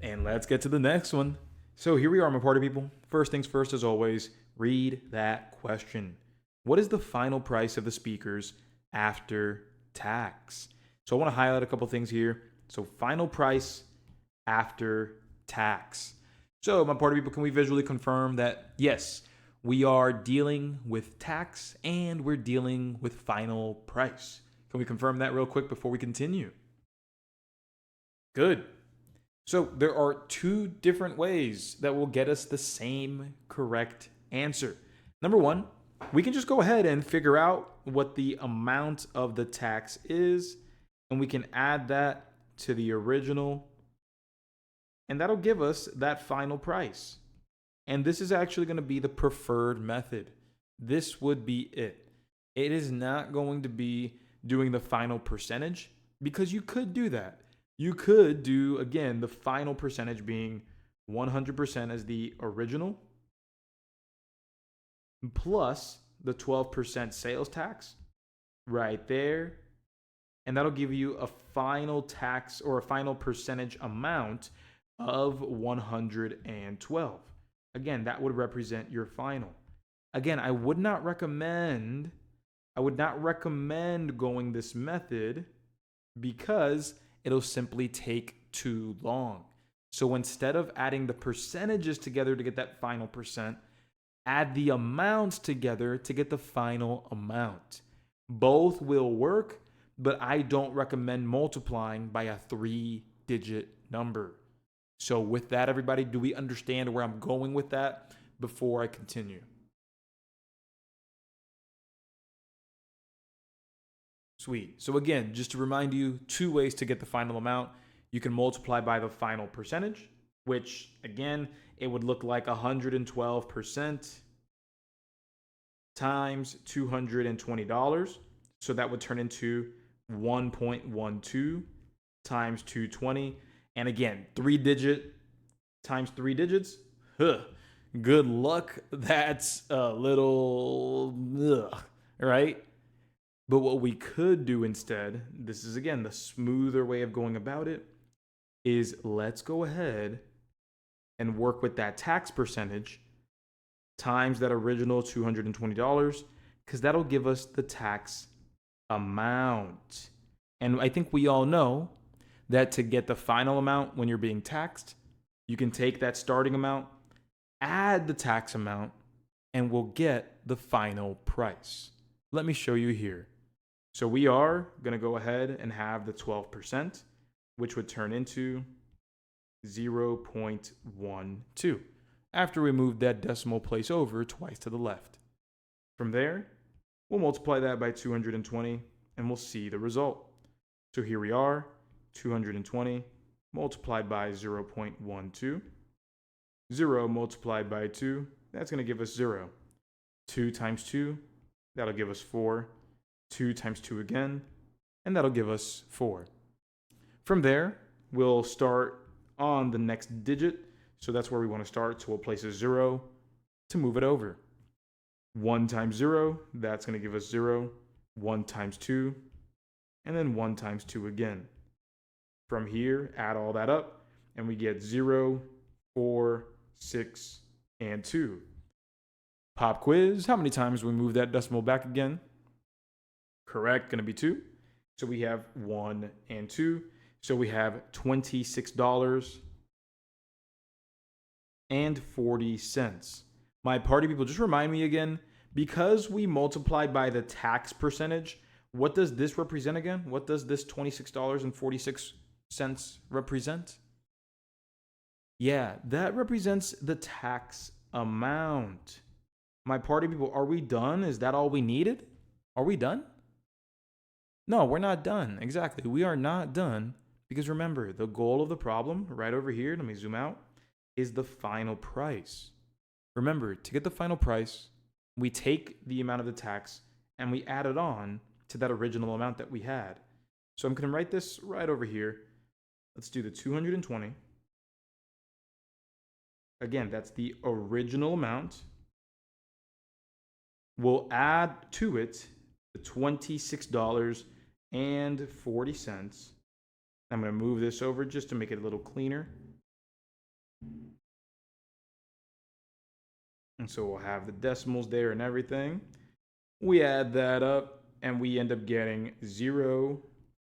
And let's get to the next one. So here we are, my party people. First things first, as always, read that question. What is the final price of the speakers after tax? So I want to highlight a couple things here. So final price after tax. So my party people, can we visually confirm that yes, we are dealing with tax and we're dealing with final price? Can we confirm that real quick before we continue? Good. So there are two different ways that will get us the same correct answer. Number one, we can just go ahead and figure out what the amount of the tax is, and we can add that to the original, and that'll give us that final price. And this is actually going to be the preferred method. This would be it. It is not going to be doing the final percentage, because you could do that. You could do, again, the final percentage being 100% as the original plus the 12% sales tax right there. And that'll give you a final tax or a final percentage amount of 112. Again, that would represent your final. Again, I would not recommend going this method because it'll simply take too long. So instead of adding the percentages together to get that final percent, add the amounts together to get the final amount. Both will work, but I don't recommend multiplying by a 3-digit number. So with that, everybody, do we understand where I'm going with that before I continue? Sweet. So again, just to remind you, two ways to get the final amount. You can multiply by the final percentage, which again, it would look like 112% times $220. So that would turn into 1.12 times 220. And again, 3-digit times 3 digits. Good luck. That's a little, right? But what we could do instead, this is again the smoother way of going about it, is let's go ahead and work with that tax percentage times that original $220, because that'll give us the tax amount. And I think we all know that to get the final amount when you're being taxed, you can take that starting amount, add the tax amount, and we'll get the final price. Let me show you here. So we are going to go ahead and have the 12%, which would turn into 0.12 after we move that decimal place over twice to the left. From there, we'll multiply that by 220 and we'll see the result. So here we are, 220 multiplied by 0.12. 0 multiplied by 2, that's going to give us 0. 2 times 2, that'll give us 4. 2 times 2 again, and that'll give us 4. From there, we'll start on the next digit. So that's where we want to start. So we'll place a 0 to move it over. 1 times 0, that's going to give us 0. 1 times 2, and then 1 times 2 again. From here, add all that up, and we get 0, 4, 6, and 2. Pop quiz, how many times we move that decimal back again? Correct, going to be 2. So we have 1 and 2. So we have $26.40. My party people, just remind me again, because we multiplied by the tax percentage, what does this represent again? What does this $26.46 represent? Yeah, that represents the tax amount. My party people, are we done? Is that all we needed? Are we done? No, we're not done. Exactly. We are not done, because remember, the goal of the problem right over here, let me zoom out, is the final price. Remember, to get the final price, we take the amount of the tax and we add it on to that original amount that we had. So I'm going to write this right over here. Let's do the 220. Again, that's the original amount. We'll add to it the $26.40. I'm going to move this over just to make it a little cleaner. And so we'll have the decimals there and everything. We add that up and we end up getting 0,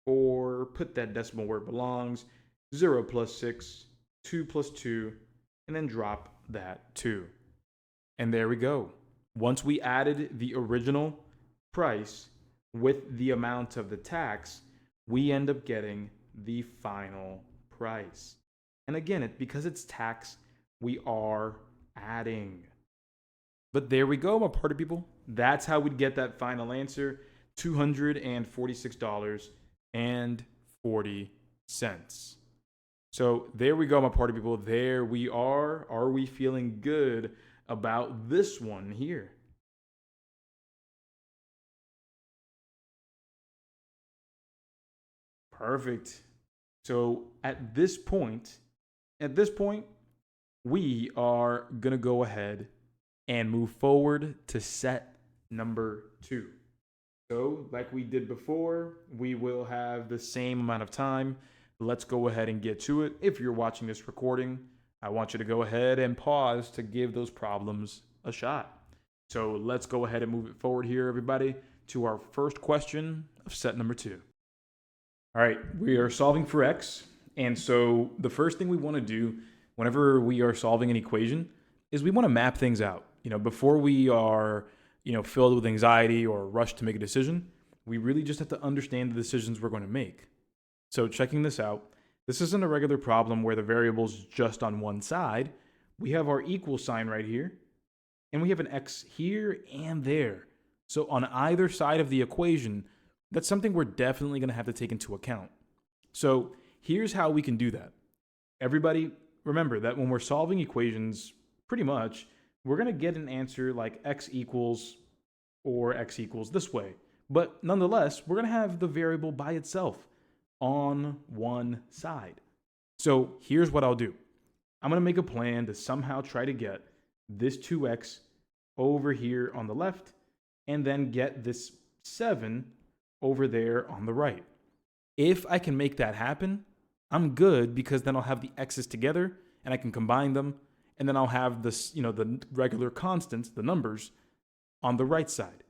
4, put that decimal where it belongs, 0 plus 6, 2 plus 2, and then drop that 2. And there we go. Once we added the original price with the amount of the tax, we end up getting the final price. And again, because it's tax, we are adding. But there we go, my party people. That's how we'd get that final answer, $246.40. So there we go, my party people. There we are. Are we feeling good about this one here? Perfect. So at this point, we are going to go ahead and move forward to set number 2. So like we did before, we will have the same amount of time. Let's go ahead and get to it. If you're watching this recording, I want you to go ahead and pause to give those problems a shot. So let's go ahead and move it forward here, everybody, to our first question of set number 2. All right, we are solving for x. And so the first thing we want to do whenever we are solving an equation is we want to map things out. Before we are, filled with anxiety or rushed to make a decision, we really just have to understand the decisions we're going to make. So checking this out, this isn't a regular problem where the variable's just on one side. We have our equal sign right here, and we have an x here and there. So on either side of the equation, that's something we're definitely going to have to take into account. So here's how we can do that. Everybody, remember that when we're solving equations, pretty much, we're going to get an answer like x equals or x equals this way. But nonetheless, we're going to have the variable by itself on one side. So here's what I'll do. I'm going to make a plan to somehow try to get this 2x over here on the left and then get this 7 over there on the right. If I can make that happen, I'm good because then I'll have the x's together and I can combine them. And then I'll have this, the regular constants, the numbers, on the right side.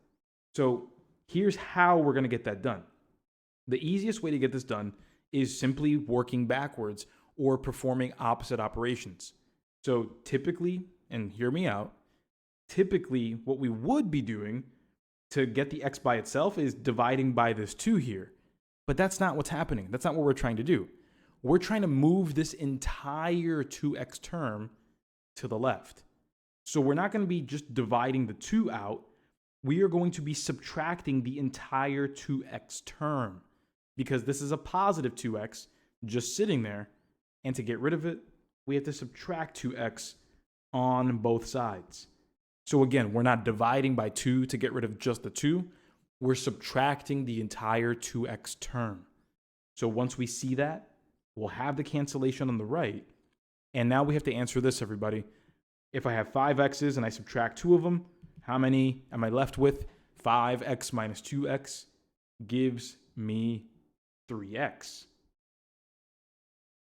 So here's how we're going to get that done. The easiest way to get this done is simply working backwards or performing opposite operations. So typically, and hear me out, typically what we would be doing to get the x by itself is dividing by this 2 here. But that's not what's happening. That's not what we're trying to do. We're trying to move this entire 2x term to the left. So we're not going to be just dividing the 2 out. We are going to be subtracting the entire 2x term because this is a positive 2x just sitting there. And to get rid of it, we have to subtract 2x on both sides. So again, we're not dividing by 2 to get rid of just the 2. We're subtracting the entire 2x term. So once we see that, we'll have the cancellation on the right. And now we have to answer this, everybody. If I have 5 x's and I subtract 2 of them, how many am I left with? 5x minus 2x gives me 3x.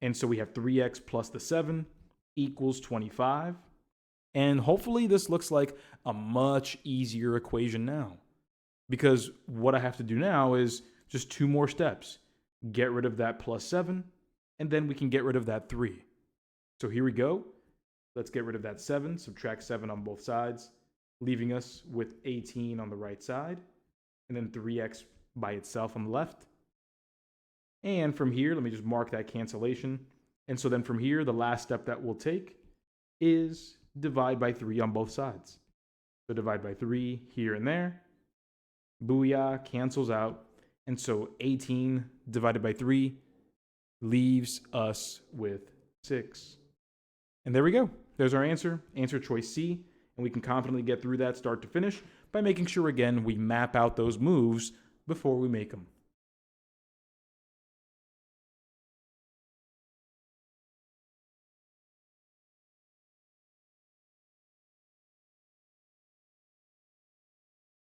And so we have 3x plus the 7 equals 25. And hopefully this looks like a much easier equation now. Because what I have to do now is just 2 more steps. Get rid of that plus 7, and then we can get rid of that 3. So here we go. Let's get rid of that 7, subtract 7 on both sides, leaving us with 18 on the right side, and then 3x by itself on the left. And from here, let me just mark that cancellation. And so then from here, the last step that we'll take is divide by 3 on both sides. So divide by 3 here and there. Booyah, cancels out. And so 18 divided by 3 leaves us with 6. And there we go. There's our answer, answer choice C. And we can confidently get through that start to finish by making sure, again, we map out those moves before we make them.